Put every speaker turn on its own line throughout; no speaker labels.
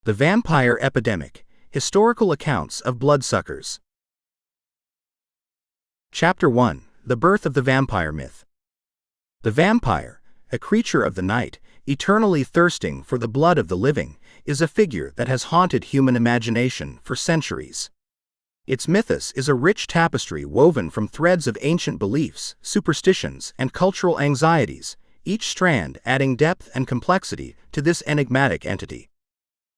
The Vampire Epidemic: Historical Accounts of Bloodsuckers. Chapter 1: The Birth of the Vampire Myth. The vampire, a creature of the night, eternally thirsting for the blood of the living, is a figure that has haunted human imagination for centuries. Its mythos is a rich tapestry woven from threads of ancient beliefs, superstitions, and cultural anxieties, each strand adding depth and complexity to this enigmatic entity.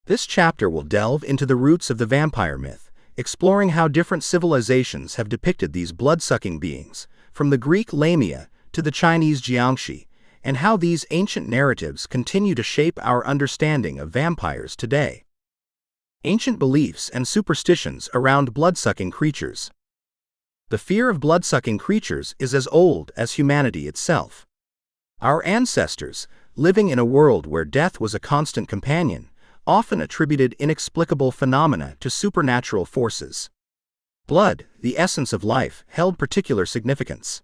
This chapter will delve into the roots of the vampire myth, exploring how different civilizations have depicted these blood-sucking beings, from the Greek Lamia to the Chinese Jiangshi, and how these ancient narratives continue to shape our understanding of vampires today. Ancient beliefs and superstitions around blood-sucking creatures. The fear of blood-sucking creatures is as old as humanity itself. Our ancestors, living in a world where death was a constant companion, often attributed inexplicable phenomena to supernatural forces. Blood, the essence of life, held particular significance.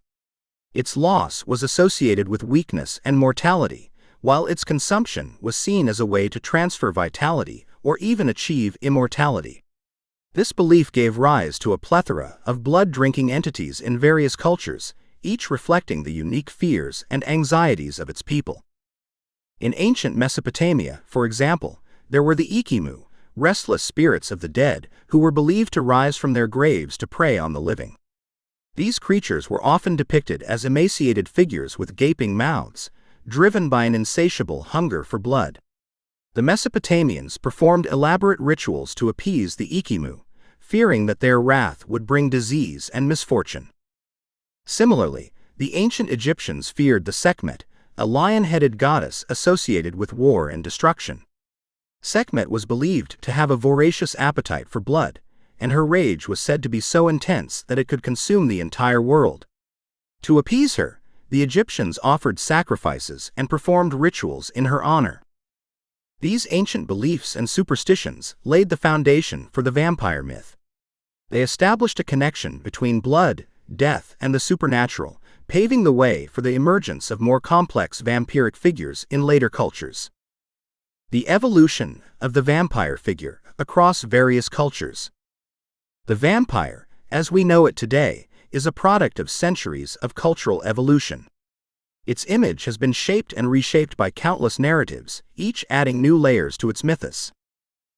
Its loss was associated with weakness and mortality, while its consumption was seen as a way to transfer vitality or even achieve immortality. This belief gave rise to a plethora of blood-drinking entities in various cultures, each reflecting the unique fears and anxieties of its people. In ancient Mesopotamia, for example, there were the Ikimu, restless spirits of the dead, who were believed to rise from their graves to prey on the living. These creatures were often depicted as emaciated figures with gaping mouths, driven by an insatiable hunger for blood. The Mesopotamians performed elaborate rituals to appease the Ikimu, fearing that their wrath would bring disease and misfortune. Similarly, the ancient Egyptians feared the Sekhmet, a lion-headed goddess associated with war and destruction. Sekhmet was believed to have a voracious appetite for blood, and her rage was said to be so intense that it could consume the entire world. To appease her, the Egyptians offered sacrifices and performed rituals in her honor. These ancient beliefs and superstitions laid the foundation for the vampire myth. They established a connection between blood, death, and the supernatural, paving the way for the emergence of more complex vampiric figures in later cultures. The evolution of the vampire figure across various cultures. The vampire, as we know it today, is a product of centuries of cultural evolution. Its image has been shaped and reshaped by countless narratives, each adding new layers to its mythos.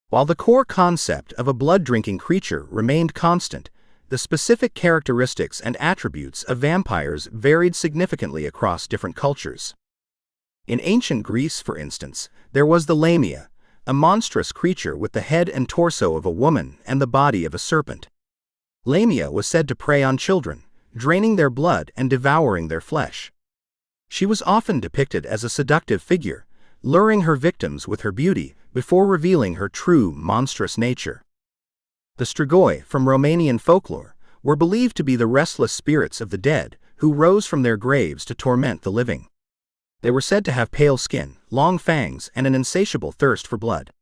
While the core concept of a blood-drinking creature remained constant, the specific characteristics and attributes of vampires varied significantly across different cultures. In ancient Greece, for instance, there was the Lamia, a monstrous creature with the head and torso of a woman and the body of a serpent. Lamia was said to prey on children, draining their blood and devouring their flesh. She was often depicted as a seductive figure, luring her victims with her beauty before revealing her true monstrous nature. The Strigoi from Romanian folklore were believed to be the restless spirits of the dead who rose from their graves to torment the living. They were said to have pale skin, long fangs, and an insatiable thirst for blood.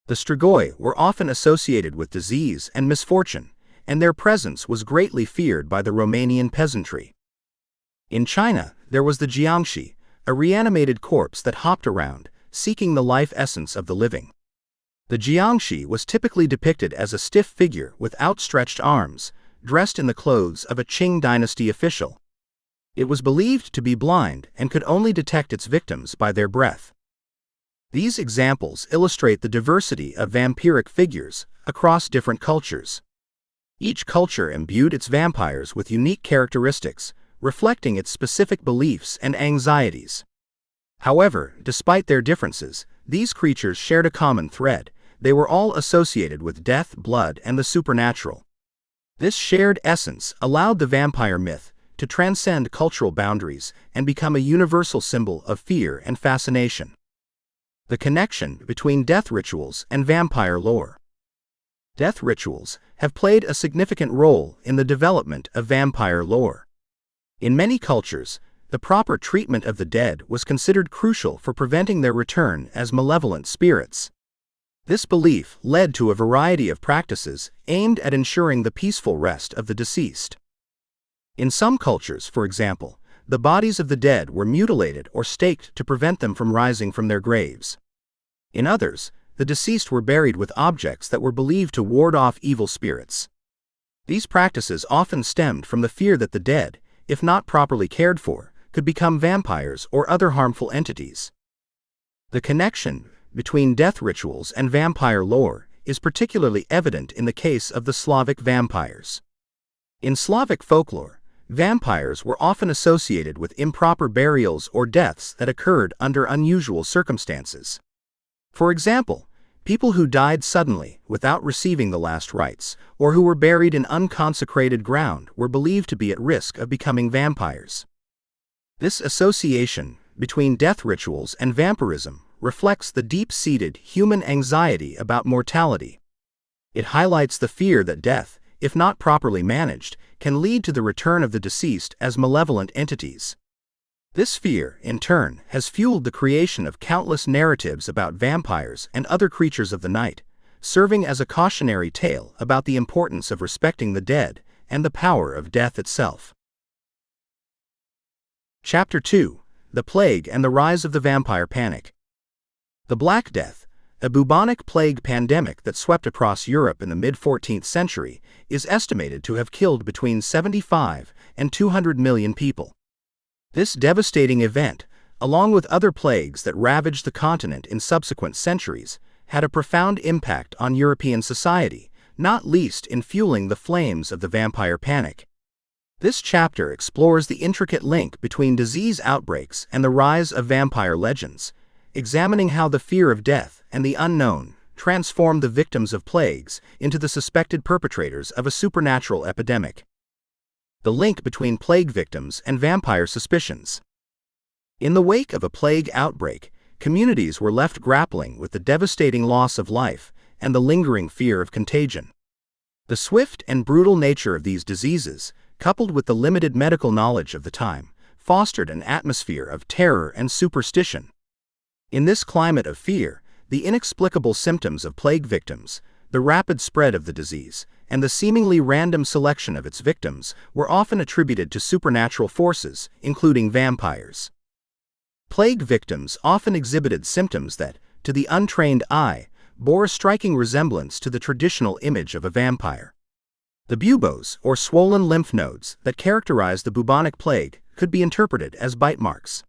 The Strigoi were often associated with disease and misfortune, and their presence was greatly feared by the Romanian peasantry. In China, there was the Jiangshi, a reanimated corpse that hopped around, seeking the life essence of the living. The Jiangshi was typically depicted as a stiff figure with outstretched arms, dressed in the clothes of a Qing dynasty official. It was believed to be blind and could only detect its victims by their breath. These examples illustrate the diversity of vampiric figures across different cultures. Each culture imbued its vampires with unique characteristics, reflecting its specific beliefs and anxieties. However, despite their differences, these creatures shared a common thread. They were all associated with death, blood, and the supernatural. This shared essence allowed the vampire myth to transcend cultural boundaries and become a universal symbol of fear and fascination. The connection between death rituals and vampire lore. Death rituals have played a significant role in the development of vampire lore. In many cultures, the proper treatment of the dead was considered crucial for preventing their return as malevolent spirits. This belief led to a variety of practices aimed at ensuring the peaceful rest of the deceased. In some cultures, for example, the bodies of the dead were mutilated or staked to prevent them from rising from their graves. In others, the deceased were buried with objects that were believed to ward off evil spirits. These practices often stemmed from the fear that the dead, if not properly cared for, could become vampires or other harmful entities. The connection between death rituals and vampire lore is particularly evident in the case of the Slavic vampires. In Slavic folklore, vampires were often associated with improper burials or deaths that occurred under unusual circumstances. For example, people who died suddenly without receiving the last rites, or who were buried in unconsecrated ground, were believed to be at risk of becoming vampires. This association between death rituals and vampirism reflects the deep-seated human anxiety about mortality. It highlights the fear that death, if not properly managed, can lead to the return of the deceased as malevolent entities. This fear, in turn, has fueled the creation of countless narratives about vampires and other creatures of the night, serving as a cautionary tale about the importance of respecting the dead and the power of death itself. Chapter 2: The Plague and the Rise of the Vampire Panic. The Black Death, a bubonic plague pandemic that swept across Europe in the mid-14th century, is estimated to have killed between 75 and 200 million people. This devastating event, along with other plagues that ravaged the continent in subsequent centuries, had a profound impact on European society, not least in fueling the flames of the vampire panic. This chapter explores the intricate link between disease outbreaks and the rise of vampire legends, examining how the fear of death and the unknown transformed the victims of plagues into the suspected perpetrators of a supernatural epidemic. The link between plague victims and vampire suspicions. In the wake of a plague outbreak, communities were left grappling with the devastating loss of life and the lingering fear of contagion. The swift and brutal nature of these diseases, coupled with the limited medical knowledge of the time, fostered an atmosphere of terror and superstition. In this climate of fear, the inexplicable symptoms of plague victims, the rapid spread of the disease, and the seemingly random selection of its victims were often attributed to supernatural forces, including vampires. Plague victims often exhibited symptoms that, to the untrained eye, bore a striking resemblance to the traditional image of a vampire. The buboes, or swollen lymph nodes, that characterized the bubonic plague could be interpreted as bite marks.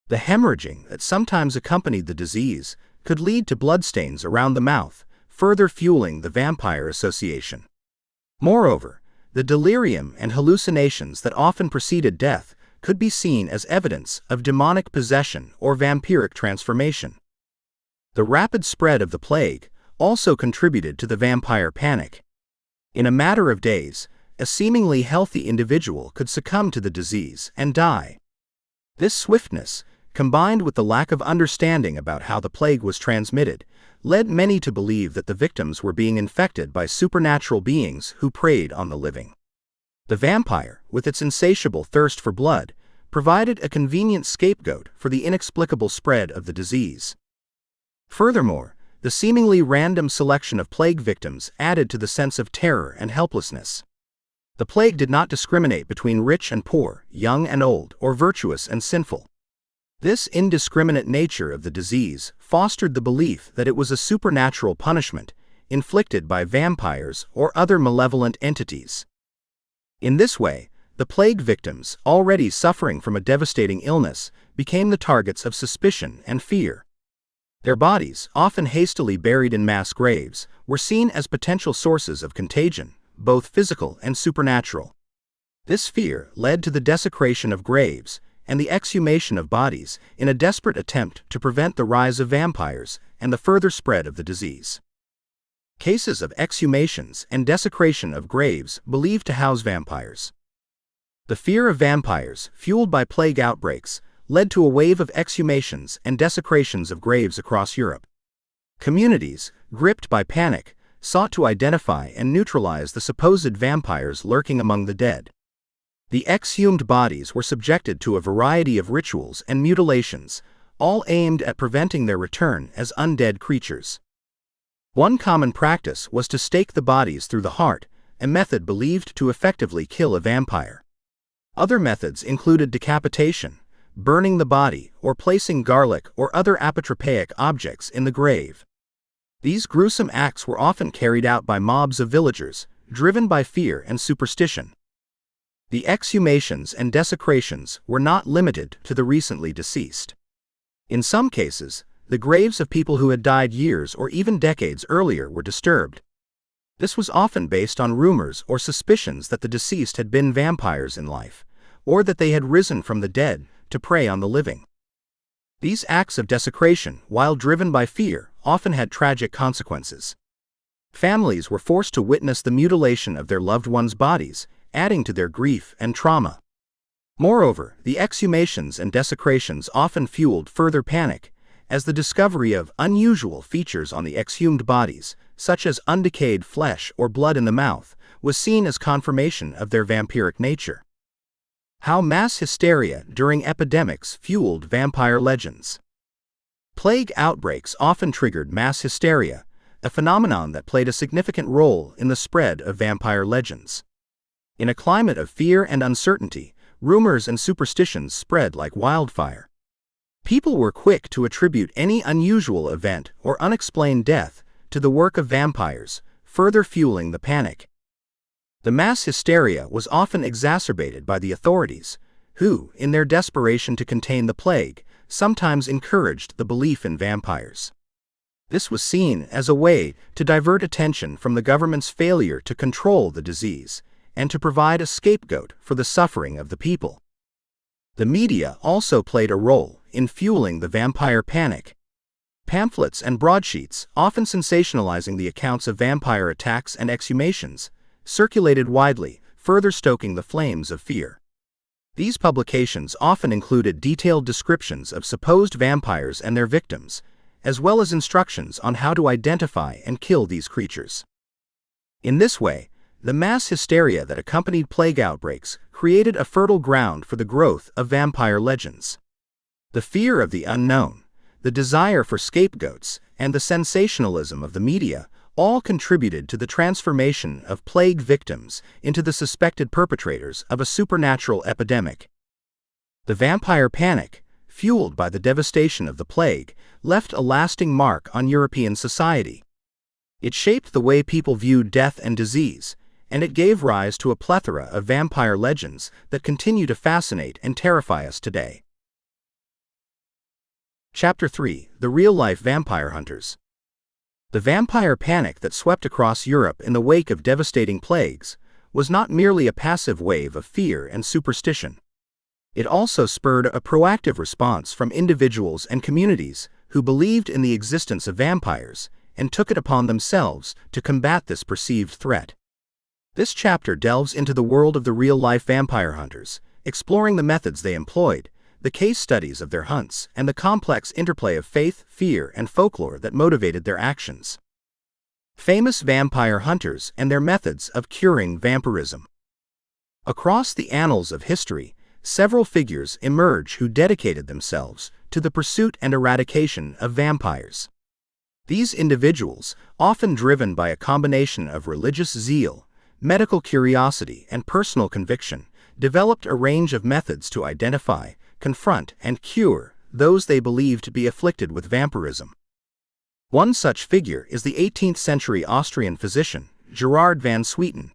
The hemorrhaging that sometimes accompanied the disease could lead to bloodstains around the mouth, further fueling the vampire association. Moreover, the delirium and hallucinations that often preceded death could be seen as evidence of demonic possession or vampiric transformation. The rapid spread of the plague also contributed to the vampire panic. In a matter of days, a seemingly healthy individual could succumb to the disease and die. This swiftness, combined with the lack of understanding about how the plague was transmitted, led many to believe that the victims were being infected by supernatural beings who preyed on the living. The vampire, with its insatiable thirst for blood, provided a convenient scapegoat for the inexplicable spread of the disease. Furthermore, the seemingly random selection of plague victims added to the sense of terror and helplessness. The plague did not discriminate between rich and poor, young and old, or virtuous and sinful. This indiscriminate nature of the disease fostered the belief that it was a supernatural punishment inflicted by vampires or other malevolent entities. In this way, the plague victims, already suffering from a devastating illness, became the targets of suspicion and fear. Their bodies, often hastily buried in mass graves, were seen as potential sources of contagion, both physical and supernatural. This fear led to the desecration of graves and the exhumation of bodies in a desperate attempt to prevent the rise of vampires and the further spread of the disease. Cases of exhumations and desecration of graves believed to house vampires. The fear of vampires, fueled by plague outbreaks, led to a wave of exhumations and desecrations of graves across Europe. Communities, gripped by panic, sought to identify and neutralize the supposed vampires lurking among the dead. The exhumed bodies were subjected to a variety of rituals and mutilations, all aimed at preventing their return as undead creatures. One common practice was to stake the bodies through the heart, a method believed to effectively kill a vampire. Other methods included decapitation, burning the body, or placing garlic or other apotropaic objects in the grave. These gruesome acts were often carried out by mobs of villagers, driven by fear and superstition. The exhumations and desecrations were not limited to the recently deceased. In some cases, the graves of people who had died years or even decades earlier were disturbed. This was often based on rumors or suspicions that the deceased had been vampires in life, or that they had risen from the dead to prey on the living. These acts of desecration, while driven by fear, often had tragic consequences. Families were forced to witness the mutilation of their loved ones' bodies, adding to their grief and trauma. Moreover, the exhumations and desecrations often fueled further panic, as the discovery of unusual features on the exhumed bodies, such as undecayed flesh or blood in the mouth, was seen as confirmation of their vampiric nature. How mass hysteria during epidemics fueled vampire legends. Plague outbreaks often triggered mass hysteria, a phenomenon that played a significant role in the spread of vampire legends. In a climate of fear and uncertainty, rumors and superstitions spread like wildfire. People were quick to attribute any unusual event or unexplained death to the work of vampires, further fueling the panic. The mass hysteria was often exacerbated by the authorities, who, in their desperation to contain the plague, sometimes encouraged the belief in vampires. This was seen as a way to divert attention from the government's failure to control the disease, and to provide a scapegoat for the suffering of the people. The media also played a role in fueling the vampire panic. Pamphlets and broadsheets, often sensationalizing the accounts of vampire attacks and exhumations, circulated widely, further stoking the flames of fear. These publications often included detailed descriptions of supposed vampires and their victims, as well as instructions on how to identify and kill these creatures. In this way, the mass hysteria that accompanied plague outbreaks created a fertile ground for the growth of vampire legends. The fear of the unknown, the desire for scapegoats, and the sensationalism of the media all contributed to the transformation of plague victims into the suspected perpetrators of a supernatural epidemic. The vampire panic, fueled by the devastation of the plague, left a lasting mark on European society. It shaped the way people viewed death and disease, and it gave rise to a plethora of vampire legends that continue to fascinate and terrify us today. Chapter 3: The Real-Life Vampire Hunters. The vampire panic that swept across Europe in the wake of devastating plagues was not merely a passive wave of fear and superstition. It also spurred a proactive response from individuals and communities who believed in the existence of vampires and took it upon themselves to combat this perceived threat. This chapter delves into the world of the real-life vampire hunters, exploring the methods they employed, the case studies of their hunts, and the complex interplay of faith, fear, and folklore that motivated their actions. Famous vampire hunters and their methods of curing vampirism. Across the annals of history, several figures emerge who dedicated themselves to the pursuit and eradication of vampires. These individuals, often driven by a combination of religious zeal, medical curiosity, and personal conviction, developed a range of methods to identify, confront, and cure those they believed to be afflicted with vampirism. One such figure is the 18th-century Austrian physician, Gerard van Swieten.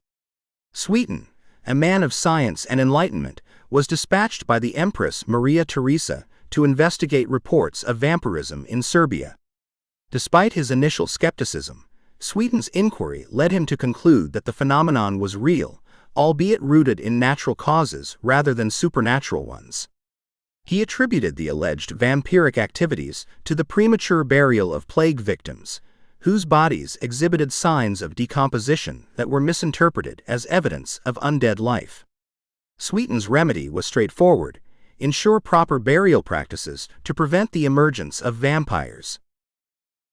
Swieten, a man of science and enlightenment, was dispatched by the Empress Maria Theresa to investigate reports of vampirism in Serbia. Despite his initial skepticism, Sweeten's inquiry led him to conclude that the phenomenon was real, albeit rooted in natural causes rather than supernatural ones. He attributed the alleged vampiric activities to the premature burial of plague victims, whose bodies exhibited signs of decomposition that were misinterpreted as evidence of undead life. Sweeten's remedy was straightforward: ensure proper burial practices to prevent the emergence of vampires.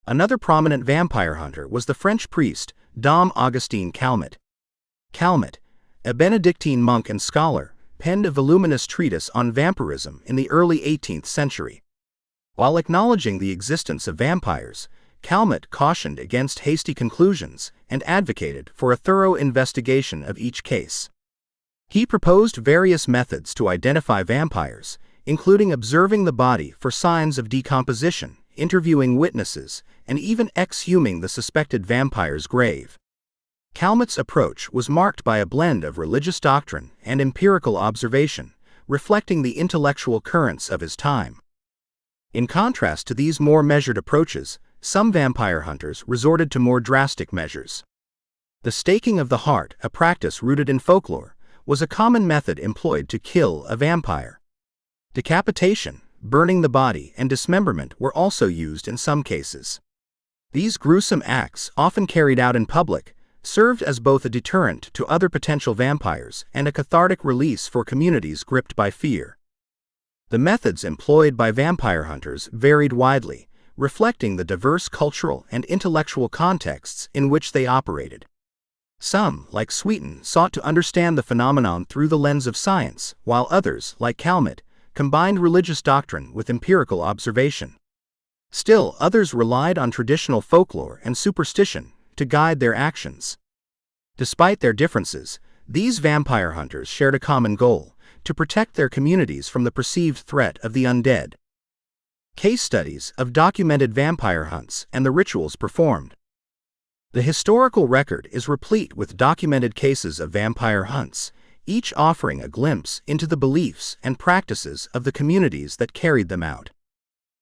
Another prominent vampire hunter was the French priest, Dom Augustin Calmet. Calmet, a Benedictine monk and scholar, penned a voluminous treatise on vampirism in the early 18th century. While acknowledging the existence of vampires, Calmet cautioned against hasty conclusions and advocated for a thorough investigation of each case. He proposed various methods to identify vampires, including observing the body for signs of decomposition, interviewing witnesses, and even exhuming the suspected vampire's grave. Calmet's approach was marked by a blend of religious doctrine and empirical observation, reflecting the intellectual currents of his time. In contrast to these more measured approaches, some vampire hunters resorted to more drastic measures. The staking of the heart, a practice rooted in folklore, was a common method employed to kill a vampire. Decapitation, burning the body, and dismemberment were also used in some cases. These gruesome acts, often carried out in public, served as both a deterrent to other potential vampires and a cathartic release for communities gripped by fear. The methods employed by vampire hunters varied widely, reflecting the diverse cultural and intellectual contexts in which they operated. Some, like Sweeten, sought to understand the phenomenon through the lens of science, while others, like Calmet, combined religious doctrine with empirical observation. Still, others relied on traditional folklore and superstition to guide their actions. Despite their differences, these vampire hunters shared a common goal: to protect their communities from the perceived threat of the undead. Case studies of documented vampire hunts and the rituals performed. The historical record is replete with documented cases of vampire hunts, each offering a glimpse into the beliefs and practices of the communities that carried them out.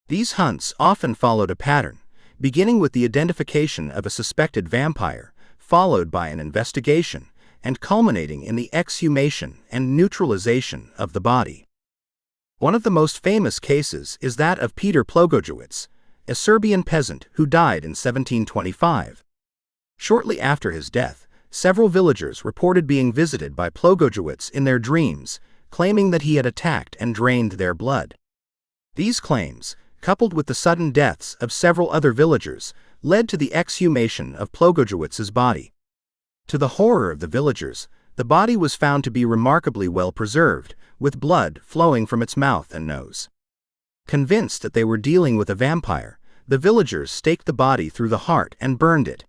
These hunts often followed a pattern, beginning with the identification of a suspected vampire, followed by an investigation, and culminating in the exhumation and neutralization of the body. One of the most famous cases is that of Peter Plogojewicz, a Serbian peasant who died in 1725. Shortly after his death, several villagers reported being visited by Plogojewicz in their dreams, claiming that he had attacked and drained their blood. These claims, coupled with the sudden deaths of several other villagers, led to the exhumation of Plogojewicz's body. To the horror of the villagers, the body was found to be remarkably well preserved, with blood flowing from its mouth and nose. Convinced that they were dealing with a vampire, the villagers staked the body through the heart and burned it.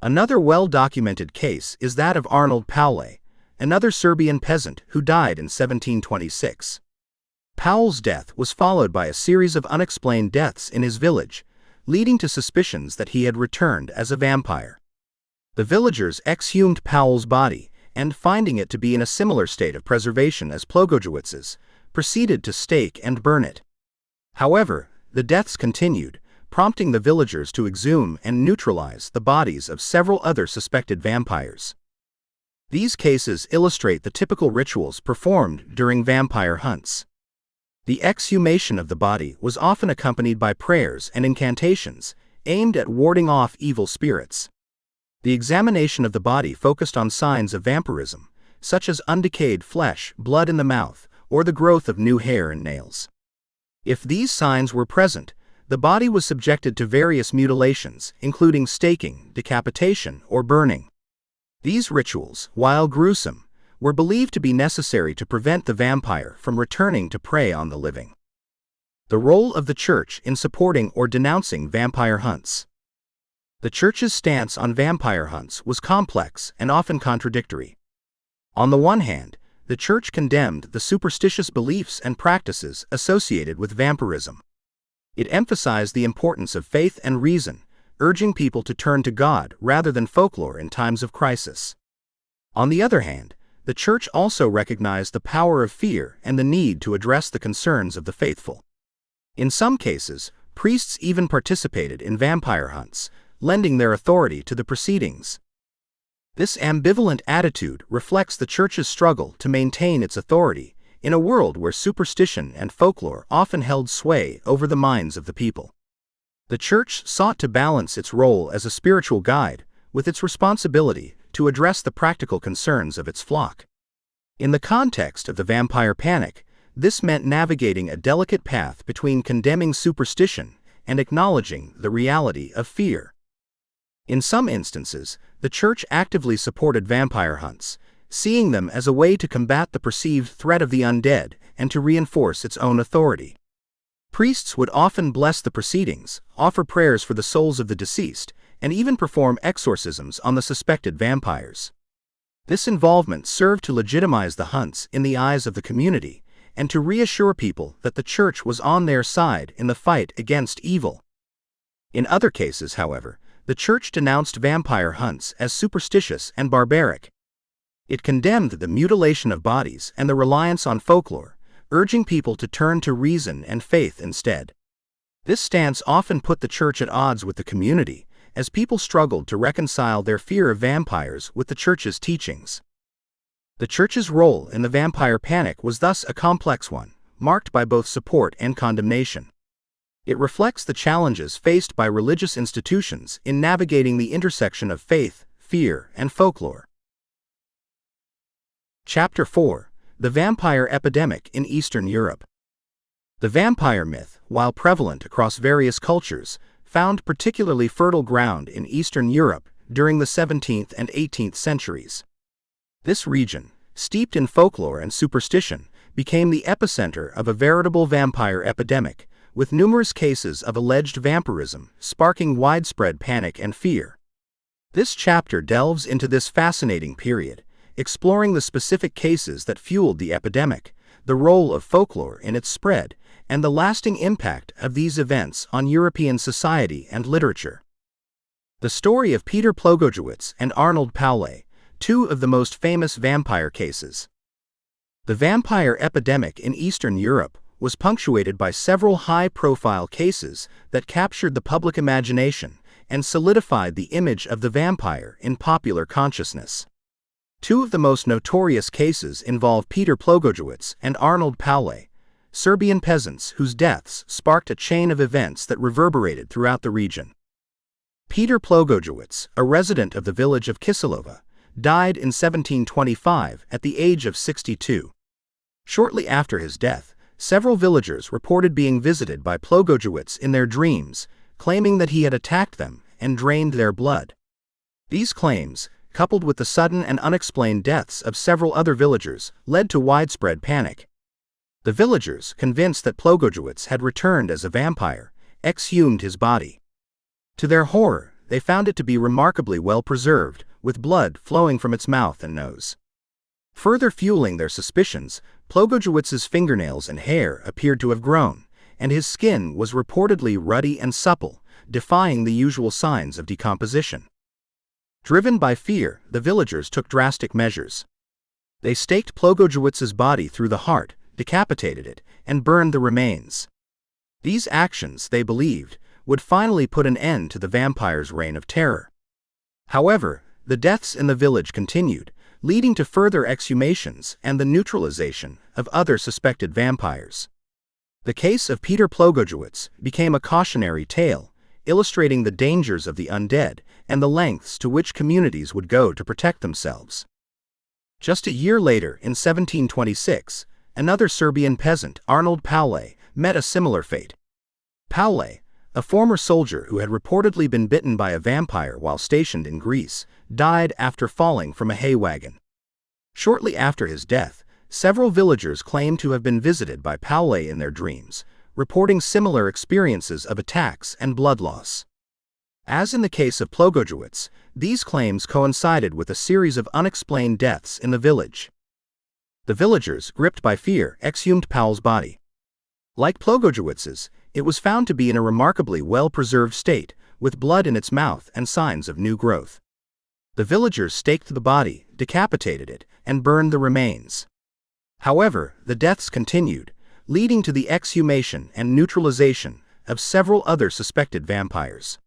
Another well-documented case is that of Arnold Paule, another Serbian peasant who died in 1726. Paule's death was followed by a series of unexplained deaths in his village, leading to suspicions that he had returned as a vampire. The villagers exhumed Paule's body, and finding it to be in a similar state of preservation as Plogojewicz's, proceeded to stake and burn it. However, the deaths continued, prompting the villagers to exhume and neutralize the bodies of several other suspected vampires. These cases illustrate the typical rituals performed during vampire hunts. The exhumation of the body was often accompanied by prayers and incantations, aimed at warding off evil spirits. The examination of the body focused on signs of vampirism, such as undecayed flesh, blood in the mouth, or the growth of new hair and nails. If these signs were present, the body was subjected to various mutilations, including staking, decapitation, or burning. These rituals, while gruesome, were believed to be necessary to prevent the vampire from returning to prey on the living. The role of the Church in supporting or denouncing vampire hunts. The Church's stance on vampire hunts was complex and often contradictory. On the one hand, the Church condemned the superstitious beliefs and practices associated with vampirism. It emphasized the importance of faith and reason, urging people to turn to God rather than folklore in times of crisis. On the other hand, the Church also recognized the power of fear and the need to address the concerns of the faithful. In some cases, priests even participated in vampire hunts, lending their authority to the proceedings. This ambivalent attitude reflects the Church's struggle to maintain its authority in a world where superstition and folklore often held sway over the minds of the people. The Church sought to balance its role as a spiritual guide with its responsibility to address the practical concerns of its flock. In the context of the vampire panic, this meant navigating a delicate path between condemning superstition and acknowledging the reality of fear. In some instances, the Church actively supported vampire hunts, seeing them as a way to combat the perceived threat of the undead and to reinforce its own authority. Priests would often bless the proceedings, offer prayers for the souls of the deceased, and even perform exorcisms on the suspected vampires. This involvement served to legitimize the hunts in the eyes of the community and to reassure people that the Church was on their side in the fight against evil. In other cases, however, the Church denounced vampire hunts as superstitious and barbaric. It condemned the mutilation of bodies and the reliance on folklore, urging people to turn to reason and faith instead. This stance often put the Church at odds with the community, as people struggled to reconcile their fear of vampires with the Church's teachings. The Church's role in the vampire panic was thus a complex one, marked by both support and condemnation. It reflects the challenges faced by religious institutions in navigating the intersection of faith, fear, and folklore. Chapter 4: The Vampire Epidemic in Eastern Europe. The vampire myth, while prevalent across various cultures, found particularly fertile ground in Eastern Europe during the 17th and 18th centuries. This region, steeped in folklore and superstition, became the epicenter of a veritable vampire epidemic, with numerous cases of alleged vampirism sparking widespread panic and fear. This chapter delves into this fascinating period, exploring the specific cases that fueled the epidemic, the role of folklore in its spread, and the lasting impact of these events on European society and literature. The story of Peter Plogojewicz and Arnold Paulé, two of the most famous vampire cases. The vampire epidemic in Eastern Europe was punctuated by several high-profile cases that captured the public imagination and solidified the image of the vampire in popular consciousness. Two of the most notorious cases involve Peter Plogojewicz and Arnold Paulé, Serbian peasants whose deaths sparked a chain of events that reverberated throughout the region. Peter Plogojewicz, a resident of the village of Kisilova, died in 1725 at the age of 62. Shortly after his death, several villagers reported being visited by Plogojewicz in their dreams, claiming that he had attacked them and drained their blood. These claims, coupled with the sudden and unexplained deaths of several other villagers, led to widespread panic. The villagers, convinced that Plogojewicz had returned as a vampire, exhumed his body. To their horror, they found it to be remarkably well preserved, with blood flowing from its mouth and nose. Further fueling their suspicions, Plogojewicz's fingernails and hair appeared to have grown, and his skin was reportedly ruddy and supple, defying the usual signs of decomposition. Driven by fear, the villagers took drastic measures. They staked Plogojewicz's body through the heart, decapitated it, and burned the remains. These actions, they believed, would finally put an end to the vampire's reign of terror. However, the deaths in the village continued, leading to further exhumations and the neutralization of other suspected vampires. The case of Peter Plogojewicz became a cautionary tale, illustrating the dangers of the undead and the lengths to which communities would go to protect themselves. Just a year later, in 1726, another Serbian peasant, Arnold Paulé, met a similar fate. Paulé, a former soldier who had reportedly been bitten by a vampire while stationed in Greece, died after falling from a hay wagon. Shortly after his death, several villagers claimed to have been visited by Paulé in their dreams, reporting similar experiences of attacks and blood loss. As in the case of Plogojewicz, these claims coincided with a series of unexplained deaths in the village. The villagers, gripped by fear, exhumed Paul's body. Like Plogojewicz's, it was found to be in a remarkably well-preserved state, with blood in its mouth and signs of new growth. The villagers staked the body, decapitated it, and burned the remains. However, the deaths continued, leading to the exhumation and neutralization of several other suspected vampires.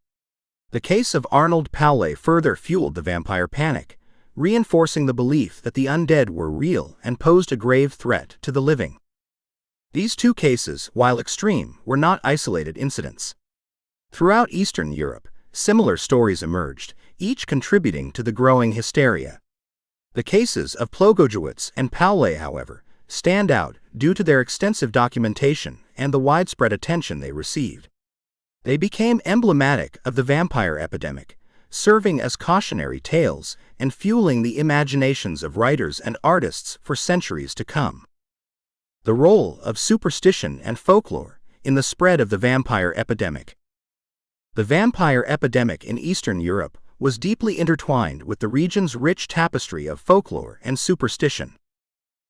The case of Arnold Paulé further fueled the vampire panic, reinforcing the belief that the undead were real and posed a grave threat to the living. These two cases, while extreme, were not isolated incidents. Throughout Eastern Europe, similar stories emerged, each contributing to the growing hysteria. The cases of Plogojewicz and Paulé, however, stand out due to their extensive documentation and the widespread attention they received. They became emblematic of the vampire epidemic, serving as cautionary tales and fueling the imaginations of writers and artists for centuries to come. The role of superstition and folklore in the spread of the vampire epidemic. The vampire epidemic in Eastern Europe was deeply intertwined with the region's rich tapestry of folklore and superstition.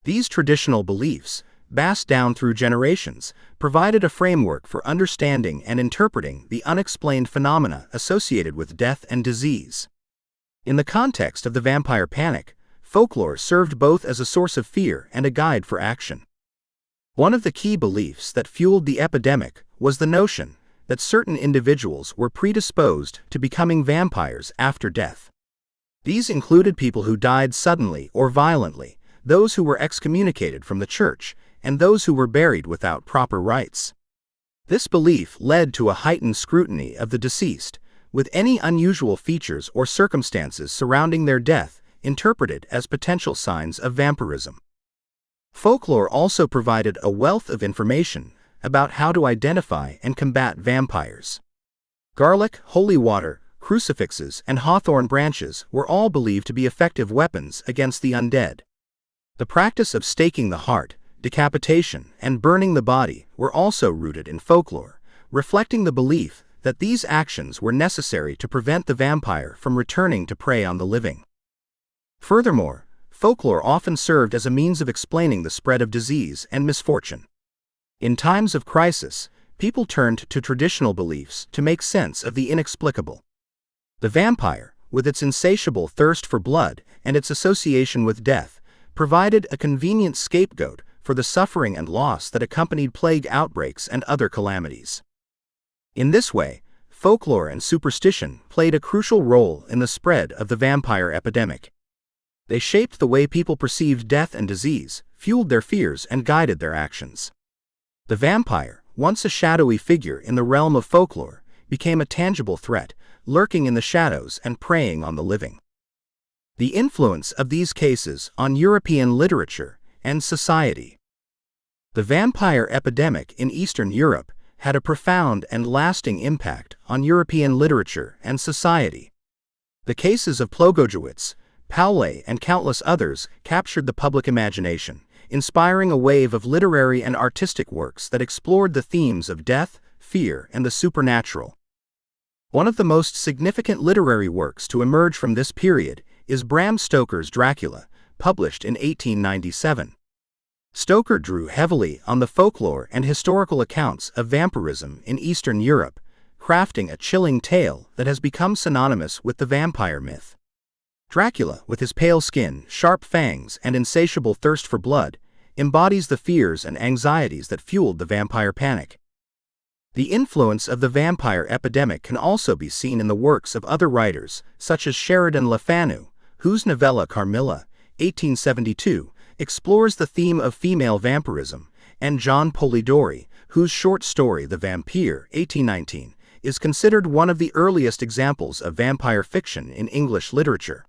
These traditional beliefs, passed down through generations, provided a framework for understanding and interpreting the unexplained phenomena associated with death and disease. In the context of the vampire panic, folklore served both as a source of fear and a guide for action. One of the key beliefs that fueled the epidemic was the notion that certain individuals were predisposed to becoming vampires after death. These included people who died suddenly or violently, those who were excommunicated from the church, and those who were buried without proper rites. This belief led to a heightened scrutiny of the deceased, with any unusual features or circumstances surrounding their death interpreted as potential signs of vampirism. Folklore also provided a wealth of information about how to identify and combat vampires. Garlic, holy water, crucifixes, and hawthorn branches were all believed to be effective weapons against the undead. The practice of staking the heart, decapitation, and burning the body were also rooted in folklore, reflecting the belief that these actions were necessary to prevent the vampire from returning to prey on the living. Furthermore, folklore often served as a means of explaining the spread of disease and misfortune. In times of crisis, people turned to traditional beliefs to make sense of the inexplicable. The vampire, with its insatiable thirst for blood and its association with death, provided a convenient scapegoat for the suffering and loss that accompanied plague outbreaks and other calamities. In this way, folklore and superstition played a crucial role in the spread of the vampire epidemic. They shaped the way people perceived death and disease, fueled their fears, and guided their actions. The vampire, once a shadowy figure in the realm of folklore, became a tangible threat, lurking in the shadows and preying on the living. The influence of these cases on European literature and society. The vampire epidemic in Eastern Europe had a profound and lasting impact on European literature and society. The cases of Plogojewicz, Paulet, and countless others captured the public imagination, inspiring a wave of literary and artistic works that explored the themes of death, fear, and the supernatural. One of the most significant literary works to emerge from this period is Bram Stoker's Dracula, published in 1897. Stoker drew heavily on the folklore and historical accounts of vampirism in Eastern Europe, crafting a chilling tale that has become synonymous with the vampire myth. Dracula, with his pale skin, sharp fangs, and insatiable thirst for blood, embodies the fears and anxieties that fueled the vampire panic. The influence of the vampire epidemic can also be seen in the works of other writers, such as Sheridan Le Fanu, whose novella Carmilla, 1872, explores the theme of female vampirism, and John Polidori, whose short story The Vampire, 1819, is considered one of the earliest examples of vampire fiction in English literature.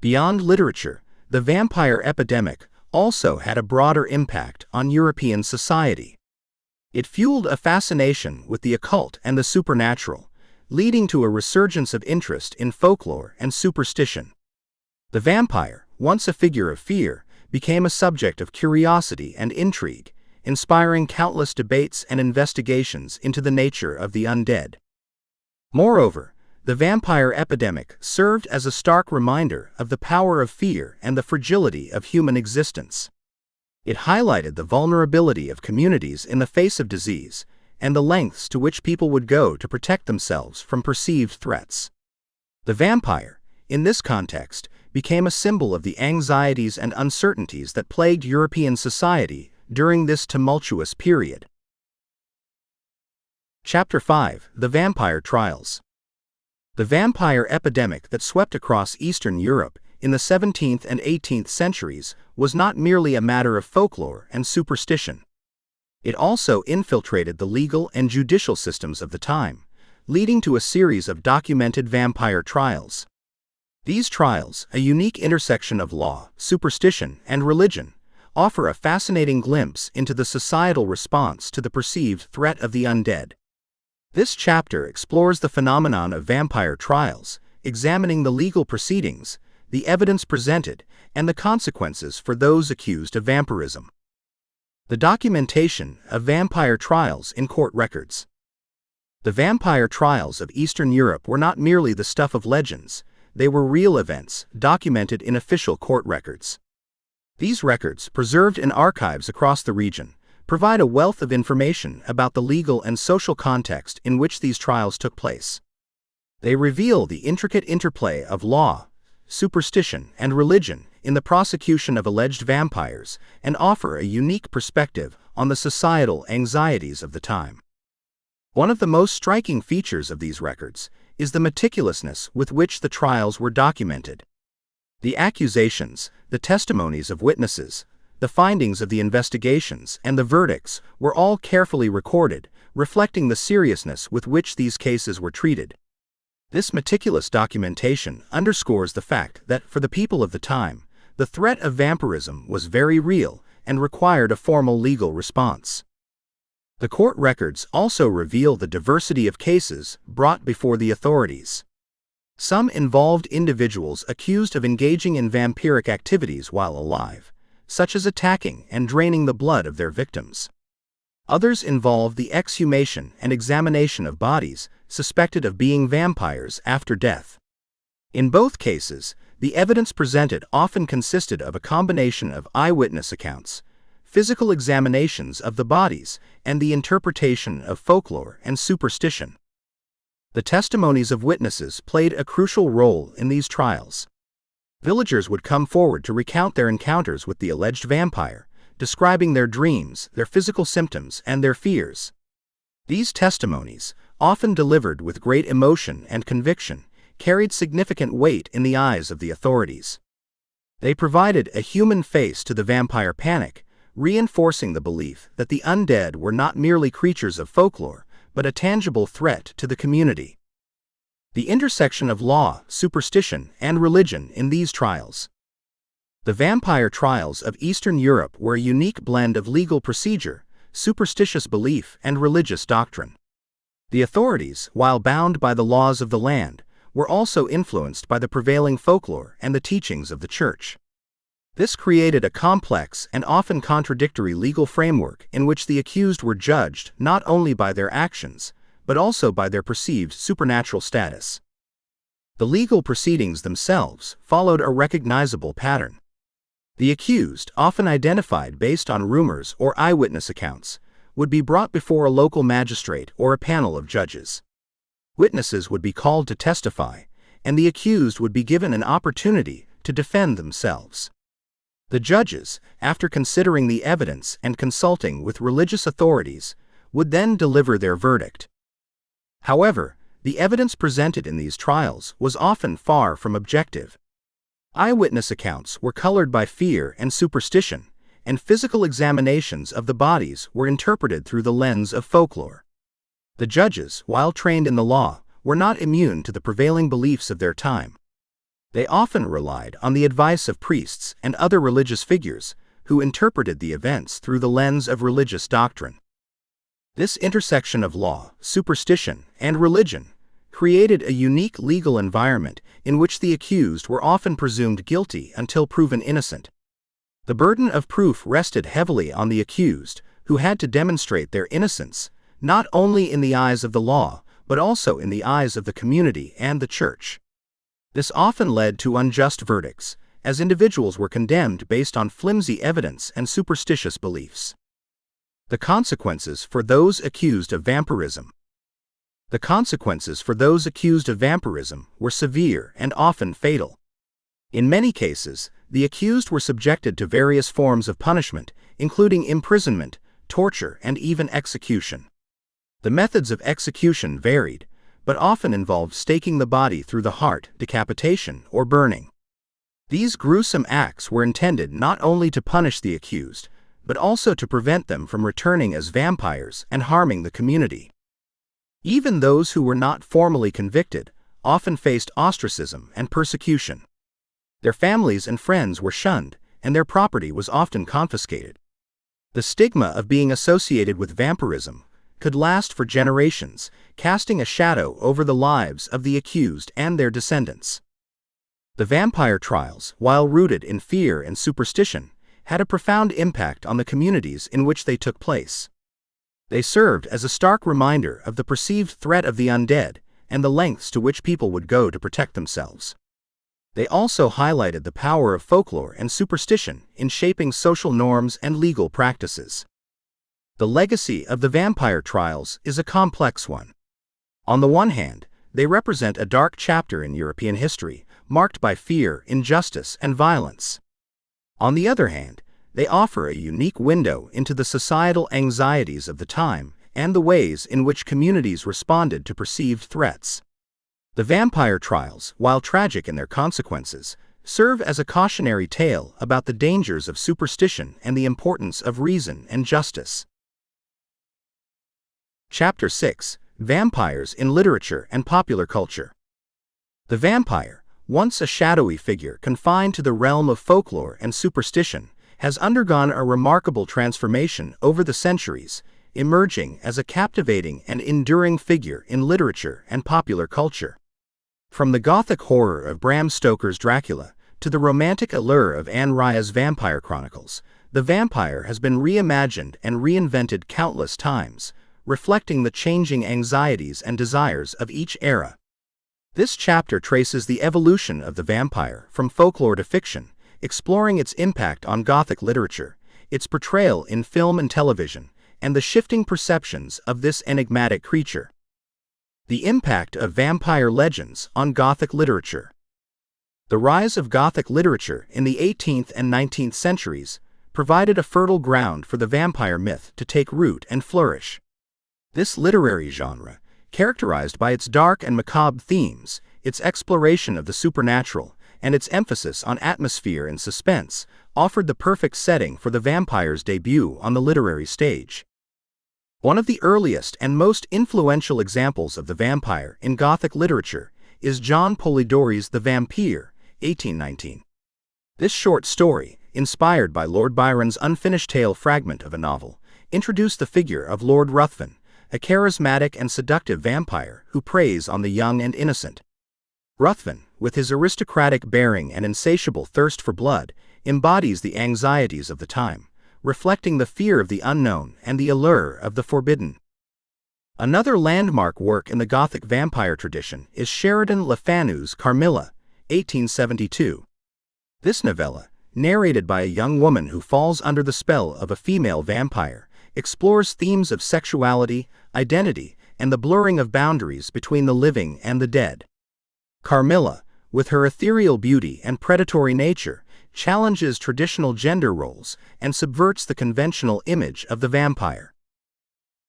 Beyond literature, the vampire epidemic also had a broader impact on European society. It fueled a fascination with the occult and the supernatural, leading to a resurgence of interest in folklore and superstition. The vampire, once a figure of fear, became a subject of curiosity and intrigue, inspiring countless debates and investigations into the nature of the undead. Moreover, the vampire epidemic served as a stark reminder of the power of fear and the fragility of human existence. It highlighted the vulnerability of communities in the face of disease, and the lengths to which people would go to protect themselves from perceived threats. The vampire, in this context, became a symbol of the anxieties and uncertainties that plagued European society during this tumultuous period. Chapter 5: The Vampire Trials. The vampire epidemic that swept across Eastern Europe in the 17th and 18th centuries was not merely a matter of folklore and superstition. It also infiltrated the legal and judicial systems of the time, leading to a series of documented vampire trials. These trials, a unique intersection of law, superstition, and religion, offer a fascinating glimpse into the societal response to the perceived threat of the undead. This chapter explores the phenomenon of vampire trials, examining the legal proceedings, the evidence presented, and the consequences for those accused of vampirism. The documentation of vampire trials in court records. The vampire trials of Eastern Europe were not merely the stuff of legends, they were real events, documented in official court records. These records, preserved in archives across the region, provide a wealth of information about the legal and social context in which these trials took place. They reveal the intricate interplay of law, superstition, and religion in the prosecution of alleged vampires and offer a unique perspective on the societal anxieties of the time. One of the most striking features of these records is the meticulousness with which the trials were documented. The accusations, the testimonies of witnesses, the findings of the investigations, and the verdicts were all carefully recorded, reflecting the seriousness with which these cases were treated. This meticulous documentation underscores the fact that, for the people of the time, the threat of vampirism was very real and required a formal legal response. The court records also reveal the diversity of cases brought before the authorities. Some involved individuals accused of engaging in vampiric activities while alive, such as attacking and draining the blood of their victims. Others involved the exhumation and examination of bodies suspected of being vampires after death. In both cases, the evidence presented often consisted of a combination of eyewitness accounts, physical examinations of the bodies, and the interpretation of folklore and superstition. The testimonies of witnesses played a crucial role in these trials. Villagers would come forward to recount their encounters with the alleged vampire, describing their dreams, their physical symptoms, and their fears. These testimonies, often delivered with great emotion and conviction, carried significant weight in the eyes of the authorities. They provided a human face to the vampire panic, reinforcing the belief that the undead were not merely creatures of folklore, but a tangible threat to the community. The intersection of law, superstition, and religion in these trials. The vampire trials of Eastern Europe were a unique blend of legal procedure, superstitious belief, and religious doctrine. The authorities, while bound by the laws of the land, were also influenced by the prevailing folklore and the teachings of the Church. This created a complex and often contradictory legal framework in which the accused were judged not only by their actions, but also by their perceived supernatural status. The legal proceedings themselves followed a recognizable pattern. The accused, often identified based on rumors or eyewitness accounts, would be brought before a local magistrate or a panel of judges. Witnesses would be called to testify, and the accused would be given an opportunity to defend themselves. The judges, after considering the evidence and consulting with religious authorities, would then deliver their verdict. However, the evidence presented in these trials was often far from objective. Eyewitness accounts were colored by fear and superstition, and physical examinations of the bodies were interpreted through the lens of folklore. The judges, while trained in the law, were not immune to the prevailing beliefs of their time. They often relied on the advice of priests and other religious figures, who interpreted the events through the lens of religious doctrine. This intersection of law, superstition, and religion created a unique legal environment in which the accused were often presumed guilty until proven innocent. The burden of proof rested heavily on the accused, who had to demonstrate their innocence, not only in the eyes of the law, but also in the eyes of the community and the Church. This often led to unjust verdicts, as individuals were condemned based on flimsy evidence and superstitious beliefs. The consequences for those accused of vampirism. The consequences for those accused of vampirism were severe and often fatal. In many cases, the accused were subjected to various forms of punishment, including imprisonment, torture, and even execution. The methods of execution varied, but often involved staking the body through the heart, decapitation, or burning. These gruesome acts were intended not only to punish the accused, but also to prevent them from returning as vampires and harming the community. Even those who were not formally convicted often faced ostracism and persecution. Their families and friends were shunned, and their property was often confiscated. The stigma of being associated with vampirism could last for generations, casting a shadow over the lives of the accused and their descendants. The vampire trials, while rooted in fear and superstition, had a profound impact on the communities in which they took place. They served as a stark reminder of the perceived threat of the undead and the lengths to which people would go to protect themselves. They also highlighted the power of folklore and superstition in shaping social norms and legal practices. The legacy of the vampire trials is a complex one. On the one hand, they represent a dark chapter in European history, marked by fear, injustice, and violence. On the other hand, they offer a unique window into the societal anxieties of the time and the ways in which communities responded to perceived threats. The vampire trials, while tragic in their consequences, serve as a cautionary tale about the dangers of superstition and the importance of reason and justice. Chapter 6: Vampires in Literature and Popular Culture. The vampire, once a shadowy figure confined to the realm of folklore and superstition, has undergone a remarkable transformation over the centuries, emerging as a captivating and enduring figure in literature and popular culture. From the Gothic horror of Bram Stoker's Dracula to the romantic allure of Anne Rice's Vampire Chronicles, the vampire has been reimagined and reinvented countless times, reflecting the changing anxieties and desires of each era. This chapter traces the evolution of the vampire from folklore to fiction, exploring its impact on Gothic literature, its portrayal in film and television, and the shifting perceptions of this enigmatic creature. The impact of vampire legends on Gothic literature. The rise of Gothic literature in the 18th and 19th centuries provided a fertile ground for the vampire myth to take root and flourish. This literary genre, characterized by its dark and macabre themes, its exploration of the supernatural, and its emphasis on atmosphere and suspense, offered the perfect setting for the vampire's debut on the literary stage. One of the earliest and most influential examples of the vampire in Gothic literature is John Polidori's The Vampire, 1819. This short story, inspired by Lord Byron's unfinished tale fragment of a novel, introduced the figure of Lord Ruthven, a charismatic and seductive vampire who preys on the young and innocent. Ruthven, with his aristocratic bearing and insatiable thirst for blood, embodies the anxieties of the time, reflecting the fear of the unknown and the allure of the forbidden. Another landmark work in the Gothic vampire tradition is Sheridan Le Fanu's Carmilla, 1872. This novella, narrated by a young woman who falls under the spell of a female vampire, explores themes of sexuality, identity, and the blurring of boundaries between the living and the dead. Carmilla, with her ethereal beauty and predatory nature, challenges traditional gender roles and subverts the conventional image of the vampire.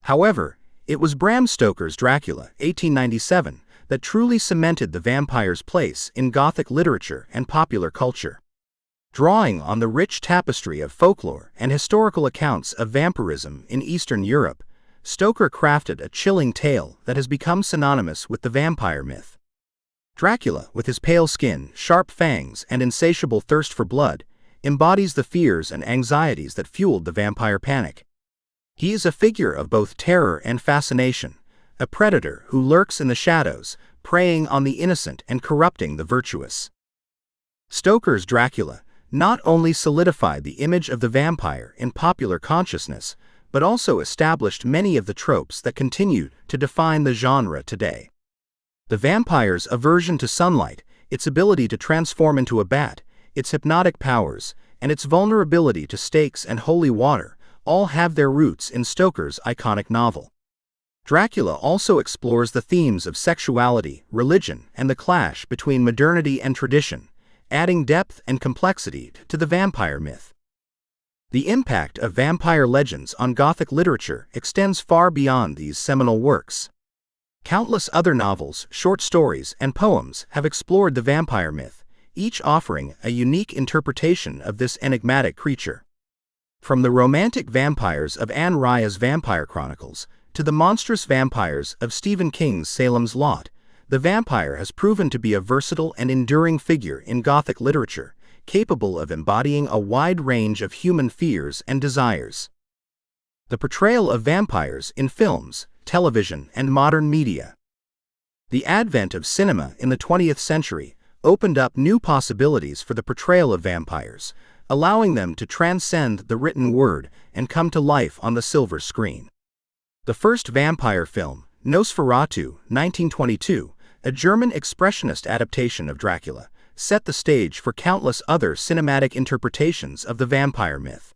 However, it was Bram Stoker's Dracula, 1897, that truly cemented the vampire's place in Gothic literature and popular culture. Drawing on the rich tapestry of folklore and historical accounts of vampirism in Eastern Europe, Stoker crafted a chilling tale that has become synonymous with the vampire myth. Dracula, with his pale skin, sharp fangs, and insatiable thirst for blood, embodies the fears and anxieties that fueled the vampire panic. He is a figure of both terror and fascination, a predator who lurks in the shadows, preying on the innocent and corrupting the virtuous. Stoker's Dracula not only solidified the image of the vampire in popular consciousness, but also established many of the tropes that continue to define the genre today. The vampire's aversion to sunlight, its ability to transform into a bat, its hypnotic powers, and its vulnerability to stakes and holy water all have their roots in Stoker's iconic novel. Dracula also explores the themes of sexuality, religion, and the clash between modernity and tradition, adding depth and complexity to the vampire myth. The impact of vampire legends on Gothic literature extends far beyond these seminal works. Countless other novels, short stories, and poems have explored the vampire myth, each offering a unique interpretation of this enigmatic creature. From the romantic vampires of Anne Rice's Vampire Chronicles to the monstrous vampires of Stephen King's Salem's Lot, the vampire has proven to be a versatile and enduring figure in Gothic literature, capable of embodying a wide range of human fears and desires. The portrayal of vampires in films, television, and modern media. The advent of cinema in the 20th century opened up new possibilities for the portrayal of vampires, allowing them to transcend the written word and come to life on the silver screen. The first vampire film, Nosferatu, 1922, a German expressionist adaptation of Dracula, set the stage for countless other cinematic interpretations of the vampire myth.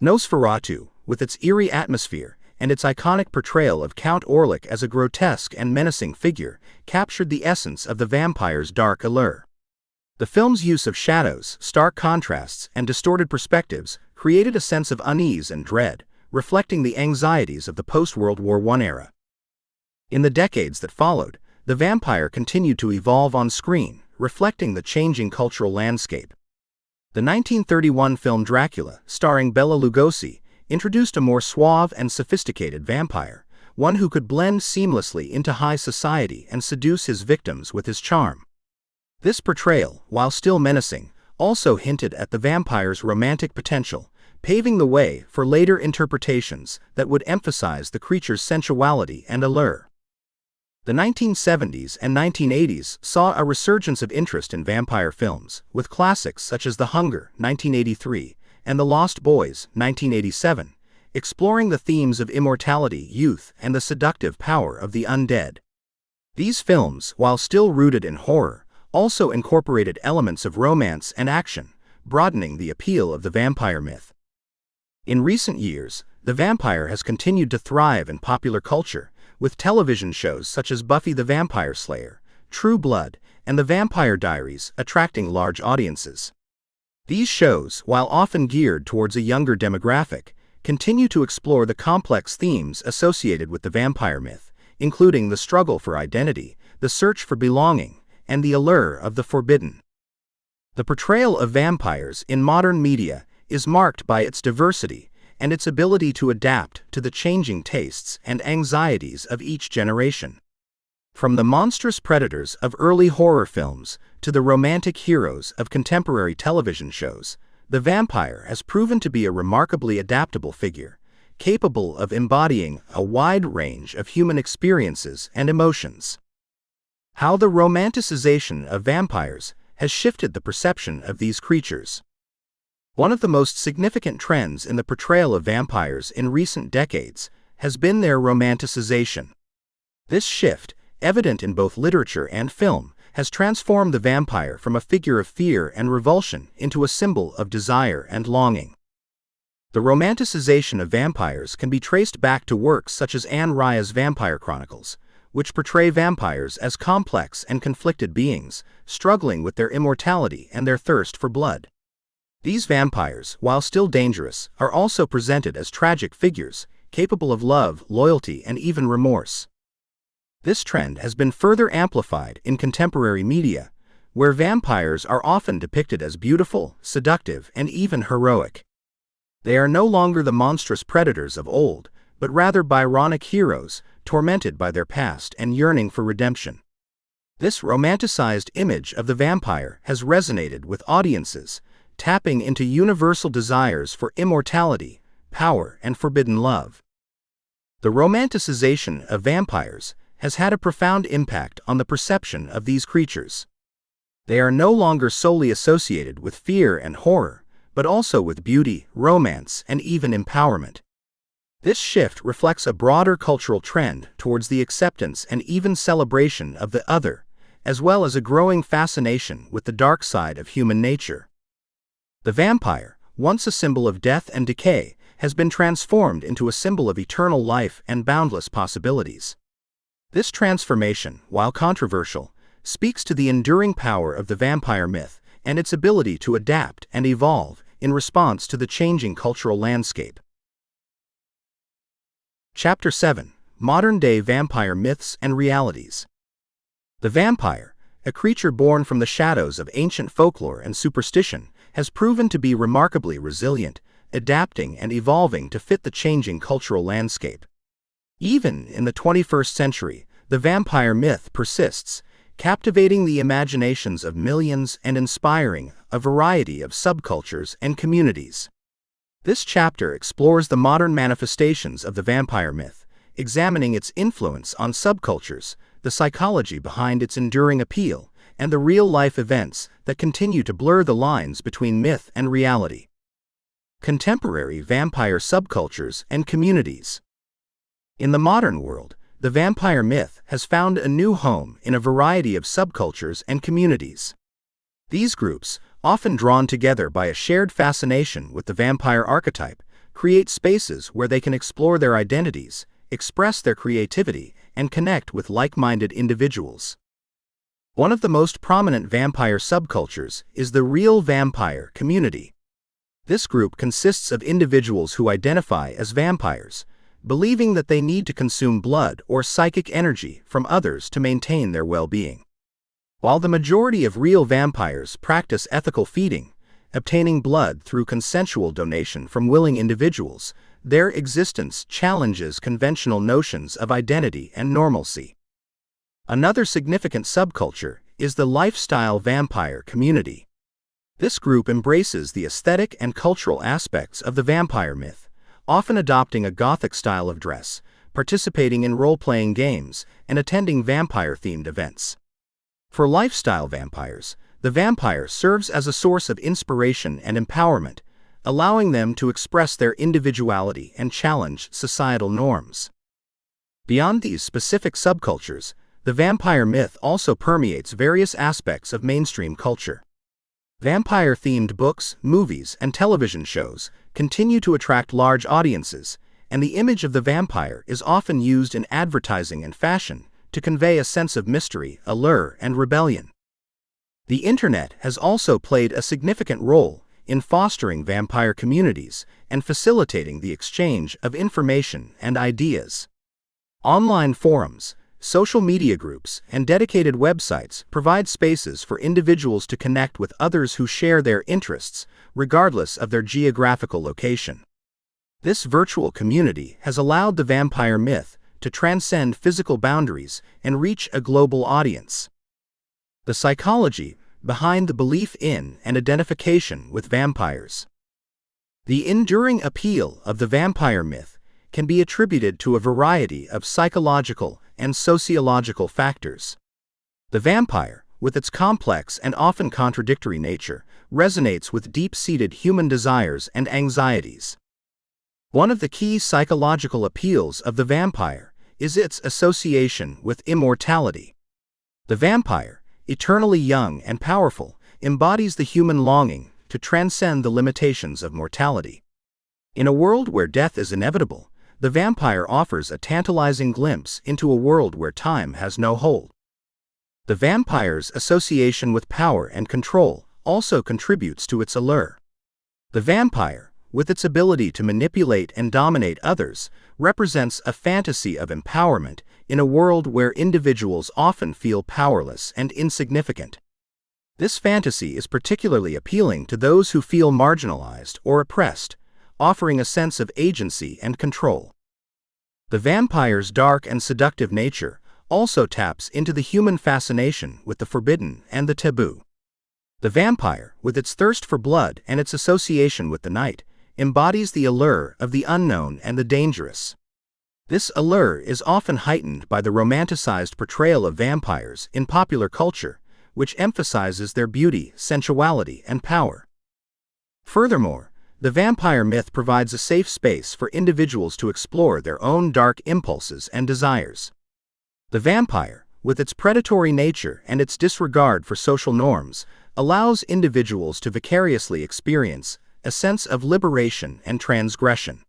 Nosferatu, with its eerie atmosphere and its iconic portrayal of Count Orlik as a grotesque and menacing figure, captured the essence of the vampire's dark allure. The film's use of shadows, stark contrasts, and distorted perspectives created a sense of unease and dread, reflecting the anxieties of the post-World War I era. In the decades that followed, the vampire continued to evolve on screen, reflecting the changing cultural landscape. The 1931 film Dracula, starring Bela Lugosi, introduced a more suave and sophisticated vampire, one who could blend seamlessly into high society and seduce his victims with his charm. This portrayal, while still menacing, also hinted at the vampire's romantic potential, paving the way for later interpretations that would emphasize the creature's sensuality and allure. The 1970s and 1980s saw a resurgence of interest in vampire films, with classics such as The Hunger, 1983, and The Lost Boys, 1987, exploring the themes of immortality, youth, and the seductive power of the undead. These films, while still rooted in horror, also incorporated elements of romance and action, broadening the appeal of the vampire myth. In recent years, the vampire has continued to thrive in popular culture, with television shows such as Buffy the Vampire Slayer, True Blood, and The Vampire Diaries attracting large audiences. These shows, while often geared towards a younger demographic, continue to explore the complex themes associated with the vampire myth, including the struggle for identity, the search for belonging, and the allure of the forbidden. The portrayal of vampires in modern media is marked by its diversity and its ability to adapt to the changing tastes and anxieties of each generation. From the monstrous predators of early horror films to the romantic heroes of contemporary television shows, the vampire has proven to be a remarkably adaptable figure, capable of embodying a wide range of human experiences and emotions. How the romanticization of vampires has shifted the perception of these creatures. One of the most significant trends in the portrayal of vampires in recent decades has been their romanticization. This shift, evident in both literature and film, has transformed the vampire from a figure of fear and revulsion into a symbol of desire and longing. The romanticization of vampires can be traced back to works such as Anne Rice's Vampire Chronicles, which portray vampires as complex and conflicted beings, struggling with their immortality and their thirst for blood. These vampires, while still dangerous, are also presented as tragic figures, capable of love, loyalty, and even remorse. This trend has been further amplified in contemporary media, where vampires are often depicted as beautiful, seductive, and even heroic. They are no longer the monstrous predators of old, but rather Byronic heroes, tormented by their past and yearning for redemption. This romanticized image of the vampire has resonated with audiences, tapping into universal desires for immortality, power, and forbidden love. The romanticization of vampires has had a profound impact on the perception of these creatures. They are no longer solely associated with fear and horror, but also with beauty, romance, and even empowerment. This shift reflects a broader cultural trend towards the acceptance and even celebration of the other, as well as a growing fascination with the dark side of human nature. The vampire, once a symbol of death and decay, has been transformed into a symbol of eternal life and boundless possibilities. This transformation, while controversial, speaks to the enduring power of the vampire myth and its ability to adapt and evolve in response to the changing cultural landscape. Chapter 7: Modern-Day Vampire Myths and Realities. The vampire, a creature born from the shadows of ancient folklore and superstition, has proven to be remarkably resilient, adapting and evolving to fit the changing cultural landscape. Even in the 21st century, the vampire myth persists, captivating the imaginations of millions and inspiring a variety of subcultures and communities. This chapter explores the modern manifestations of the vampire myth, examining its influence on subcultures, the psychology behind its enduring appeal, and the real-life events that continue to blur the lines between myth and reality. Contemporary vampire subcultures and communities. In the modern world, the vampire myth has found a new home in a variety of subcultures and communities. These groups, often drawn together by a shared fascination with the vampire archetype, create spaces where they can explore their identities, express their creativity, and connect with like-minded individuals. One of the most prominent vampire subcultures is the real vampire community. This group consists of individuals who identify as vampires, believing that they need to consume blood or psychic energy from others to maintain their well-being. While the majority of real vampires practice ethical feeding, obtaining blood through consensual donation from willing individuals, their existence challenges conventional notions of identity and normalcy. Another significant subculture is the lifestyle vampire community. This group embraces the aesthetic and cultural aspects of the vampire myth, often adopting a gothic style of dress, participating in role-playing games, and attending vampire-themed events. For lifestyle vampires, the vampire serves as a source of inspiration and empowerment, allowing them to express their individuality and challenge societal norms. Beyond these specific subcultures, the vampire myth also permeates various aspects of mainstream culture. Vampire-themed books, movies, and television shows continue to attract large audiences, and the image of the vampire is often used in advertising and fashion to convey a sense of mystery, allure, and rebellion. The internet has also played a significant role in fostering vampire communities and facilitating the exchange of information and ideas. Online forums, social media groups, and dedicated websites provide spaces for individuals to connect with others who share their interests, regardless of their geographical location. This virtual community has allowed the vampire myth to transcend physical boundaries and reach a global audience. The psychology behind the belief in and identification with vampires. The enduring appeal of the vampire myth can be attributed to a variety of psychological and sociological factors. The vampire, with its complex and often contradictory nature, resonates with deep-seated human desires and anxieties. One of the key psychological appeals of the vampire is its association with immortality. The vampire, eternally young and powerful, embodies the human longing to transcend the limitations of mortality. In a world where death is inevitable, the vampire offers a tantalizing glimpse into a world where time has no hold. The vampire's association with power and control also contributes to its allure. The vampire, with its ability to manipulate and dominate others, represents a fantasy of empowerment in a world where individuals often feel powerless and insignificant. This fantasy is particularly appealing to those who feel marginalized or oppressed, offering a sense of agency and control. The vampire's dark and seductive nature also taps into the human fascination with the forbidden and the taboo. The vampire, with its thirst for blood and its association with the night, embodies the allure of the unknown and the dangerous. This allure is often heightened by the romanticized portrayal of vampires in popular culture, which emphasizes their beauty, sensuality, and power. Furthermore, the vampire myth provides a safe space for individuals to explore their own dark impulses and desires. The vampire, with its predatory nature and its disregard for social norms, allows individuals to vicariously experience a sense of liberation and transgression.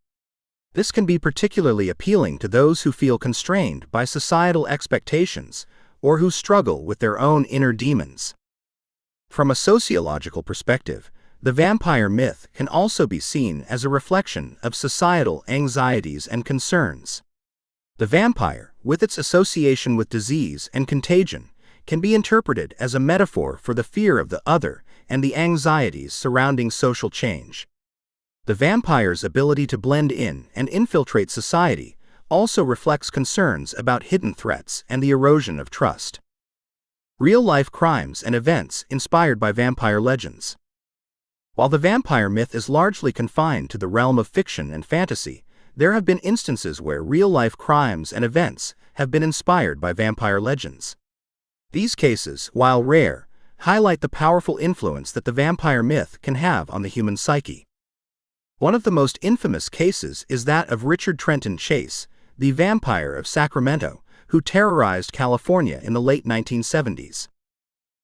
This can be particularly appealing to those who feel constrained by societal expectations or who struggle with their own inner demons. From a sociological perspective, the vampire myth can also be seen as a reflection of societal anxieties and concerns. The vampire, with its association with disease and contagion, can be interpreted as a metaphor for the fear of the other and the anxieties surrounding social change. The vampire's ability to blend in and infiltrate society also reflects concerns about hidden threats and the erosion of trust. Real-life crimes and events inspired by vampire legends. While the vampire myth is largely confined to the realm of fiction and fantasy, there have been instances where real-life crimes and events have been inspired by vampire legends. These cases, while rare, highlight the powerful influence that the vampire myth can have on the human psyche. One of the most infamous cases is that of Richard Trenton Chase, the vampire of Sacramento, who terrorized California in the late 1970s.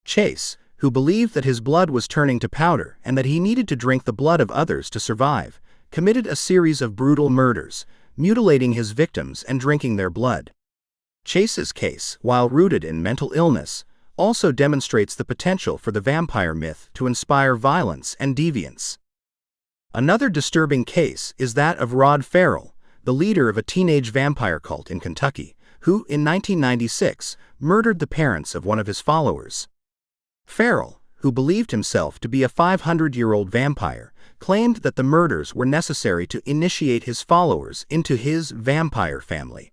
Chase, who believed that his blood was turning to powder and that he needed to drink the blood of others to survive, committed a series of brutal murders, mutilating his victims and drinking their blood. Chase's case, while rooted in mental illness, also demonstrates the potential for the vampire myth to inspire violence and deviance. Another disturbing case is that of Rod Farrell, the leader of a teenage vampire cult in Kentucky, who, in 1996, murdered the parents of one of his followers. Farrell, who believed himself to be a 500-year-old vampire, claimed that the murders were necessary to initiate his followers into his vampire family.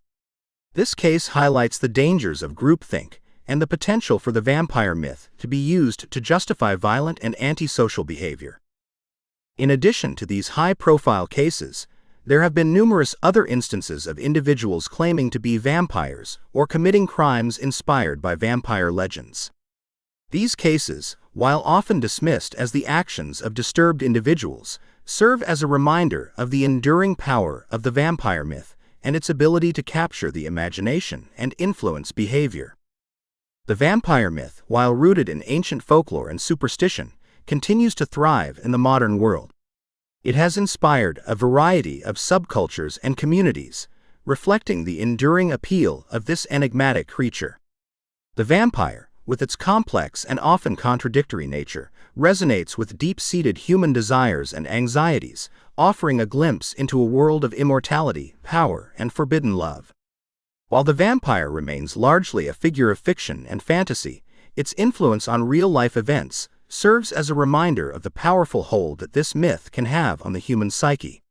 This case highlights the dangers of groupthink and the potential for the vampire myth to be used to justify violent and antisocial behavior. In addition to these high-profile cases, there have been numerous other instances of individuals claiming to be vampires or committing crimes inspired by vampire legends. These cases, while often dismissed as the actions of disturbed individuals, serve as a reminder of the enduring power of the vampire myth and its ability to capture the imagination and influence behavior. The vampire myth, while rooted in ancient folklore and superstition, continues to thrive in the modern world. It has inspired a variety of subcultures and communities, reflecting the enduring appeal of this enigmatic creature. The vampire, with its complex and often contradictory nature, resonates with deep-seated human desires and anxieties, offering a glimpse into a world of immortality, power, and forbidden love. While the vampire remains largely a figure of fiction and fantasy, its influence on real-life events serves as a reminder of the powerful hold that this myth can have on the human psyche.